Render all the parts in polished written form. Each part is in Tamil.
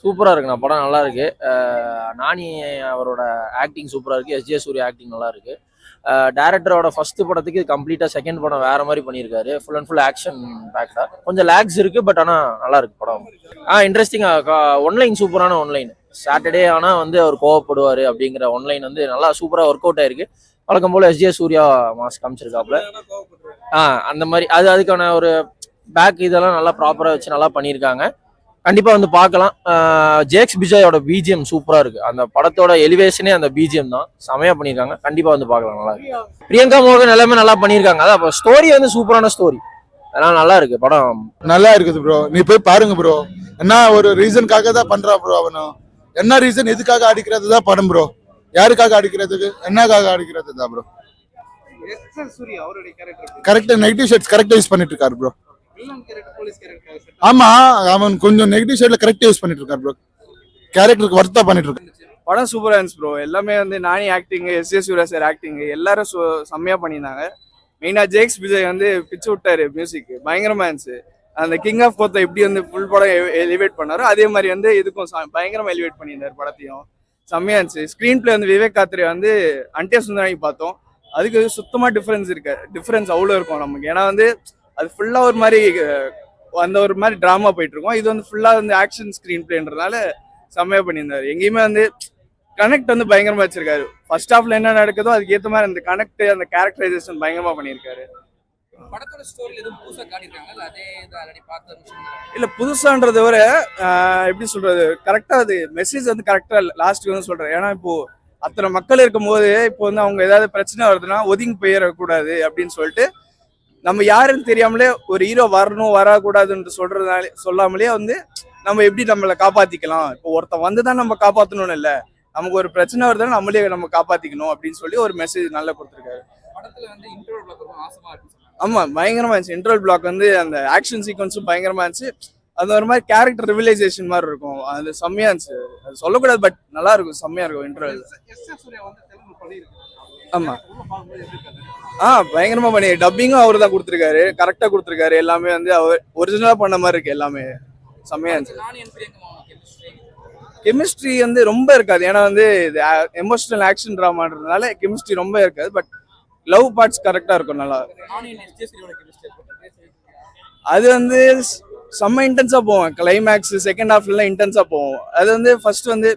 சூப்பரா இருக்குண்ணா. படம் நல்லா இருக்கு. நானி அவரோட ஆக்டிங் சூப்பரா இருக்கு. எஸ்.ஜே. சூர்யா ஆக்டிங் நல்லா இருக்கு. டைரக்டரோட ஃபர்ஸ்ட் படத்துக்கு கம்ப்ளீட்டா செகண்ட் படம் வேற மாதிரி பண்ணியிருக்காரு. ஃபுல் அண்ட் ஃபுல் ஆக்ஷன் பேக்டா. கொஞ்சம் லேக்ஸ் இருக்கு, பட் ஆனா நல்லா இருக்கு படம். இன்ட்ரெஸ்டிங்கா ஒன்லைன் சூப்பரான ஒன்லைன். சாட்டர்டே ஆனா வந்து அவர் கோவப்படுவாரு அப்படிங்கிற ஒன்லைன் வந்து நல்லா சூப்பரா ஒர்க் அவுட் ஆயிருக்கு. வழக்கம் போல எஸ்.ஜே. சூர்யா மாஸ் காமிச்சிருக்காப்ல. அந்த மாதிரி அதுக்கான ஒரு பேக் இதெல்லாம் நல்லா ப்ராப்பரா வச்சு நல்லா பண்ணியிருக்காங்க. கண்டிப்பா வந்து பார்க்கலாம். ஜேக்ஸ் பிஜாயோட பிஜிஎம் சூப்பரா இருக்கு. அந்த படத்தோட எலிவேஷனே அந்த பிஜிஎம் தான். செமையா பண்ணியிருக்காங்க. கண்டிப்பா வந்து பார்க்கலாம். நல்லா இருக்கு. பிரியங்கா மோகன் எல்லாமே நல்லா பண்ணியிருக்காங்க. அதான் ஸ்டோரி வந்து சூப்பரான ஸ்டோரி. அதனால நல்லா இருக்கு படம். நல்லா இருக்குது ப்ரோ. நீ போய் பாருங்க ப்ரோ. என்ன ஒரு ரீசனுக்காக தான் பண்றா ப்ரோ அவனும். என்ன ரீசன் எதுக்காக அடிக்கிறது தான் படம் ப்ரோ. யாருக்காக அடிக்கிறதுக்கு என்னக்காக அடிக்கிறது தான் ப்ரோ. கரெக்டா நெகட்டிவ் ஷேட்ஸ் கரெக்டா யூஸ் பண்ணிட்டு இருக்காரு ப்ரோ. ஆமா, அவன் கொஞ்சம் நெகட்டிவ் ஷேட்ல கரெக்டா யூஸ் பண்ணிட்டு இருக்காரு ப்ரோ. கேரக்டருக்கு வர்த்தா பண்ணிட்டு இருக்காரு. படம் சூப்பரா இருந்துச்சு ப்ரோ. எல்லாமே வந்து Nani acting, S J. Suryah sir acting எல்லாரும் செம்மையா பண்ணியிருந்தாங்க. மெயினா ஜேக்ஸ் விஜய் வந்து பிச்சு விட்டாரு. மியூசிக் பயங்கரமா இருந்துச்சு. அந்த கிங் ஆஃப் கோத்தை எப்படி வந்து ஃபுல் படம் எலிவேட் பண்ணாரோ அதே மாதிரி வந்து இதுக்கும் பயங்கரமா எலிவேட் பண்ணியிருந்தாரு படத்தையும். செம்மையா இருந்துச்சு. ஸ்கிரீன் பிளே வந்து விவேக் காத்ரே வந்து அன்டே சுந்தராணி பார்த்தோம். அதுக்கு சுத்தமா டிஃபரன்ஸ் அவ்வளோ இருக்கும் நமக்கு. ஏன்னா வந்து அது ஃபுல்லா ஒரு மாதிரி அந்த ஒரு மாதிரி டிராமா போயிட்டு இருக்கும். இது வந்து ஃபுல்லா வந்து ஆக்ஷன் ஸ்கிரீன் பிளேன்றதுனால செம்மையா பண்ணியிருந்தாரு. எங்கேயுமே வந்து கனெக்ட் வந்து பயங்கரமா வச்சிருக்காரு. ஃபர்ஸ்ட் ஹாஃப்ல என்ன நடக்குதோ அதுக்கு ஏற்ற மாதிரி அந்த கனெக்ட், அந்த கேரக்டரைசேஷன் பயங்கரமா பண்ணியிருக்காரு. படத்தோட ஸ்டோரியில எதுவும் புதுசா காட்டிருக்காங்க இல்ல அதே இத ஆல்ரெடி பார்த்த இல்ல புதுசான்றதை விட எப்படி சொல்றது, கரெக்டா அது மெசேஜ் வந்து கரெக்டா லாஸ்ட் வந்து சொல்றேன். ஏன்னா இப்போ அத்தனை மக்கள் இருக்கும்போது இப்போ வந்து அவங்க ஏதாவது பிரச்சனை வருதுன்னா ஒதுங்கி போயிடக்கூடாது அப்படின்னு சொல்லிட்டு நம்ம யாருன்னு தெரியாமலே ஒரு ஹீரோ வரணும் வரக்கூடாதுன்னு சொல்லாமலே வந்து நம்ம எப்படி நம்மளை காப்பாத்திக்கலாம். இப்போ ஒருத்தன் வந்துதான் நம்ம காப்பாற்றணும்னு இல்லை, நமக்கு ஒரு பிரச்சனை வருதுன்னா நம்மளே நம்ம காப்பாத்திக்கணும் அப்படின்னு சொல்லி ஒரு மெசேஜ் நல்லா கொடுத்துருக்காரு. படத்துல வந்து இன்டர்வல் பிளாக் ரொம்ப ஆசமா இருக்கு. ஆமா, பயங்கரமா இருந்துச்சு. இன்டர்வல் பிளாக் வந்து அந்த ஆக்ஷன் சீக்வன்ஸும் பயங்கரமா இருந்துச்சு. அது ஒரு மாதிரி கேரக்டர் ரிவிலைசேஷன் மாதிரி இருக்கும். அது செம்மையா இருந்துச்சு. அது சொல்லக்கூடாது, பட் நல்லா இருக்கும், செம்மையா இருக்கும் இன்டர்வல். ஆமா, பயங்கரமா பண்ணி டப்பிங்கும் அவரு தான் கொடுத்துருக்காரு. கரெக்டா கொடுத்துருக்காரு. எல்லாமே வந்து அவர் ஒரிஜினலா பண்ண மாதிரி இருக்கு. எல்லாமே செம்மையா இருந்துச்சு. கெமிஸ்ட்ரி வந்து ரொம்ப இருக்காது. ஏன்னா வந்து இது எமோஷனல் ஆக்ஷன் டிராமான்றதுனால கெமிஸ்ட்ரி ரொம்ப இருக்காது. பட் லவ் பார்ட்ஸ் கரெக்டா இருக்கும். நல்லா அது வந்து செம்ம இன்டென்ஸா போவோம். கிளைமேக்ஸ் செகண்ட் ஹாஃப்ல இன்டென்ஸா போவோம். அது வந்து ஃபர்ஸ்ட் வந்து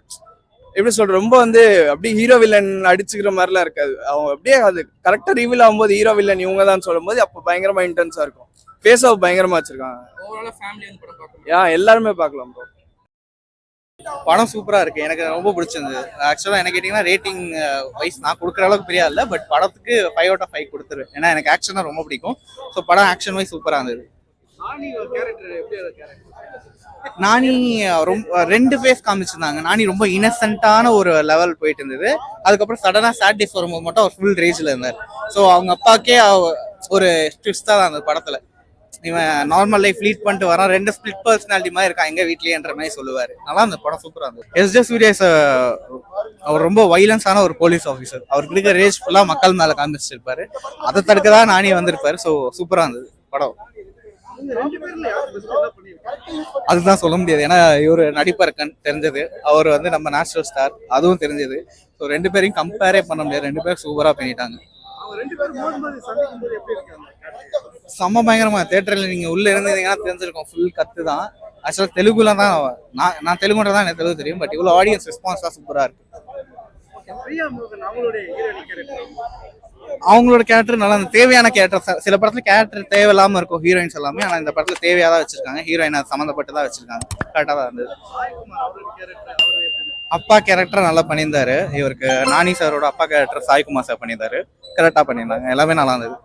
எப்படி சொல்ற, ரொம்ப வந்து அப்படியே ஹீரோ வில்லன் அடிச்சுக்கிற மாதிரிலாம் இருக்காது. அவங்க அப்படியே அது கரெக்டா ரிவீல் ஆகும்போது ஹீரோ வில்லன் இவங்க தான் சொல்லும் போது அப்போ பயங்கரமா இன்டென்ஸா இருக்கும். ஃபேஸ் ஆஃப் பயங்கரமா வச்சிருக்காங்க. எல்லாருமே பார்க்கலாம் ப்ரோ. படம் சூப்பரா இருக்கு. எனக்கு ரொம்ப பிடிச்சிருந்தது. ஆக்சுவலா என்ன கேட்டீங்கன்னா ரேட்டிங் வைஸ் நான் கொடுக்குற அளவுக்கு பெரிய இல்லை, பட் படத்துக்கு 5 out of 5 கொடுத்துருவேன். ஏன்னா எனக்கு ஆக்ஷன் தான் ரொம்ப பிடிக்கும். ஸோ படம் ஆக்ஷன் வைஸ் சூப்பரா இருந்தது. நானி ரொம்ப 2 ஃபேஸ் காமிச்சிருந்தாங்க. நானி ரொம்ப இன்னசென்ட்டான ஒரு லெவல் போயிட்டு இருந்தது. அதுக்கப்புறம் சடனா சாட்டர்டேஸ் வரும்போது மட்டும் அவர் ஃபுல் ரேஜ்ல இருந்தார். ஸோ அவங்க அப்பாக்கே ஒரு ட்விஸ்டா தான் அந்த படத்துல இவன் நார்மல் லைஃப் லீட் பண்ணிட்டு வரான், 2 ஸ்பிளிட் பர்சனாலிட்டி மாதிரி இருக்கான் எங்க வீட்லயேன்ற மாதிரி சொல்லுவாரு. நல்லா அந்த படம் சூப்பரா இருந்தது. எஸ்.ஜே. சூர்யா அவர் ரொம்ப வைலன்ஸான ஒரு போலீஸ் ஆஃபீஸர். அவருக்கு இருக்க ரேஜ் ஃபுல்லா மக்கள் மேல காமிச்சிருப்பாரு. அதை தடுக்கதான் நானி வந்திருப்பாரு. ஸோ சூப்பரா இருந்தது படம். அதுதான் சொல்ல முடியாது. ஏன்னா இவர் நடிப்பார் தெரிஞ்சது, அவர் வந்து நம்ம நேஷனல் ஸ்டார் அதுவும் தெரிஞ்சது. ஸோ 2 பேரையும் கம்பேரே பண்ண முடியாது. 2 பேரும் சூப்பரா பண்ணிட்டாங்க. செம்ம பயங்கரமா. தியேட்டர்ல நீங்க உள்ள இருந்தீங்கன்னா தெரிஞ்சிருக்கும். ஃபுல் கத்து தான். ஆக்சுவலா தெலுங்குல தான் நான் தெலுங்குல தான் எனக்கு தெலுங்கு தெரியும். பட் இவ்வளவு ஆடியன்ஸ் ரெஸ்பான்ஸ் தான் சூப்பரா இருக்கு. அவங்களோட கேரக்டர் நல்லா தேவையான கேரக்டர். சில படத்துல கேரக்டர் தேவையில்லாம இருக்கும் ஹீரோயின்ஸ் எல்லாமே. ஆனா இந்த படத்துல தேவையா தான் வச்சிருக்காங்க. ஹீரோயினை சம்மந்தப்பட்டு தான் வச்சிருக்காங்க. கரெக்டா தான் இருந்தது. அப்பா கேரக்டர் நல்லா பண்ணியிருந்தாரு. இவருக்கு நானி சாரோட அப்பா கேரக்டர் சாய்குமார் சார் பண்ணியிருந்தாரு. கரெக்டா பண்ணியிருந்தாங்க. எல்லாமே நல்லா இருந்தது.